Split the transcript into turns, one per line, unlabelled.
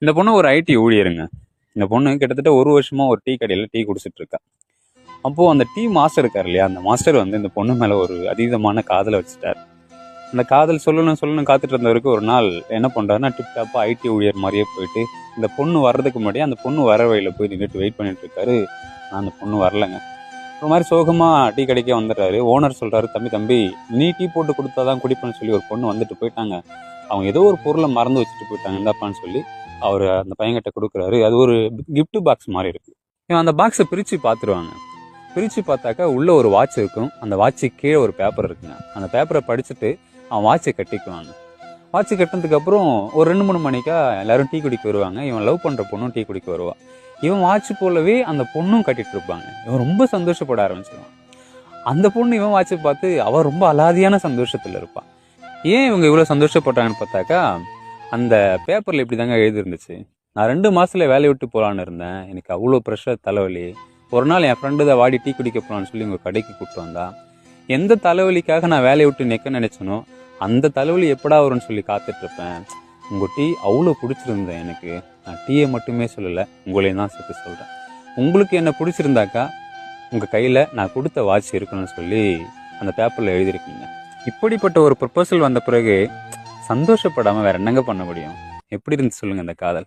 இந்த பொண்ணு ஒரு ஐடி ஊழியருங்க. இந்த பொண்ணு கிட்டத்தட்ட ஒரு வருஷமா ஒரு டீ கடையில் டீ குடிச்சிட்டு இருக்கா. அப்போ அந்த டீ மாஸ்டர் இருக்காரு இல்லையா, அந்த மாஸ்டர் வந்து இந்த பொண்ணு மேல ஒரு அதீதமான காதலை வச்சுட்டார். அந்த காதல் சொல்லணும் காத்துட்டு இருந்தவருக்கு ஒரு நாள் என்ன பண்றாருன்னா, டிப்டாப்பா ஐடி ஊழியர் மாதிரியே போயிட்டு இந்த பொண்ணு வர்றதுக்கு முன்னாடி அந்த பொண்ணு வர வழியில போய் நின்றுட்டு வெயிட் பண்ணிட்டு இருக்காரு. நான் அந்த பொண்ணு வரலங்க. ஒரு மாதிரி சோகமா டீ கடைக்கே வந்துடுறாரு. ஓனர் சொல்றாரு, தம்பி நீ டீ போட்டு கொடுத்தாதான் குடிப்பேன்னு சொல்லி ஒரு பொண்ணு வந்துட்டு போயிட்டாங்க. அவங்க ஏதோ ஒரு பொருளை மறந்து வச்சுட்டு போயிட்டாங்க, இந்தாப்பான்னு சொல்லி அவர் அந்த பையன்கிட்ட கொடுக்குறாரு. அது ஒரு கிஃப்ட் பாக்ஸ் மாதிரி இருக்கு. இவன் அந்த பாக்ஸை பிரித்து பார்த்துருவாங்க. பிரித்து பார்த்தாக்கா உள்ள ஒரு வாட்ச் இருக்கும். அந்த வாட்சுக்கு கீழே ஒரு பேப்பர் இருக்குங்க. அந்த பேப்பரை படிச்சுட்டு அவன் வாட்சை கட்டிக்குவாங்க. வாட்சை கட்டினதுக்கு அப்புறம் ஒரு 2-3 மணிக்கா எல்லாரும் டீ குடிக்க வருவாங்க. இவன் லவ் பண்ற பொண்ணும் டீ குடிக்க வருவா. இவன் வாட்ச் போலவே அந்த பொண்ணும் கட்டிட்டு இருப்பாங்க. இவன் ரொம்ப சந்தோஷப்பட ஆரம்பிச்சிருவான். அந்த பொண்ணு இவன் வாட்சை பார்த்து அவன் ரொம்ப அலாதியான சந்தோஷத்துல இருப்பான். ஏன் இவங்க இவ்வளவு சந்தோஷப்பட்டாங்கன்னு பார்த்தாக்கா, அந்த பேப்பர்ல இப்படிதாங்க எழுதிருந்துச்சு. நான் 2 மாசத்துல வேலையை விட்டு போலான்னு இருந்தேன். எனக்கு அவ்வளோ ப்ரெஷர், தலைவலி. ஒரு நாள் என் ஃப்ரெண்டு தான் வாடி டீ குடிக்க போலான்னு சொல்லி உங்க கடைக்கு கூப்பிட்டு வந்தா. எந்த தலைவலிக்காக நான் வேலையை விட்டு நிற்க நினைச்சனோ அந்த தலைவலி எப்படா வரும்னு சொல்லி காத்துட்டு இருப்பேன். உங்க டீ அவ்வளோ பிடிச்சிருந்தேன் எனக்கு. நான் டீயை மட்டுமே சொல்லலை, உங்களையும் தான் சேர்த்து சொல்றேன். உங்களுக்கு என்ன பிடிச்சிருந்தாக்கா உங்க கையில நான் கொடுத்த வாட்ச் இருக்கணும்னு சொல்லி அந்த பேப்பர்ல எழுதியிருக்கீங்க. இப்படிப்பட்ட ஒரு ப்ரொபோசல் வந்த பிறகு சந்தோஷப்படாம வேற என்னங்க பண்ண முடியும்? எப்படி இருந்து சொல்லுங்க இந்த காதல்?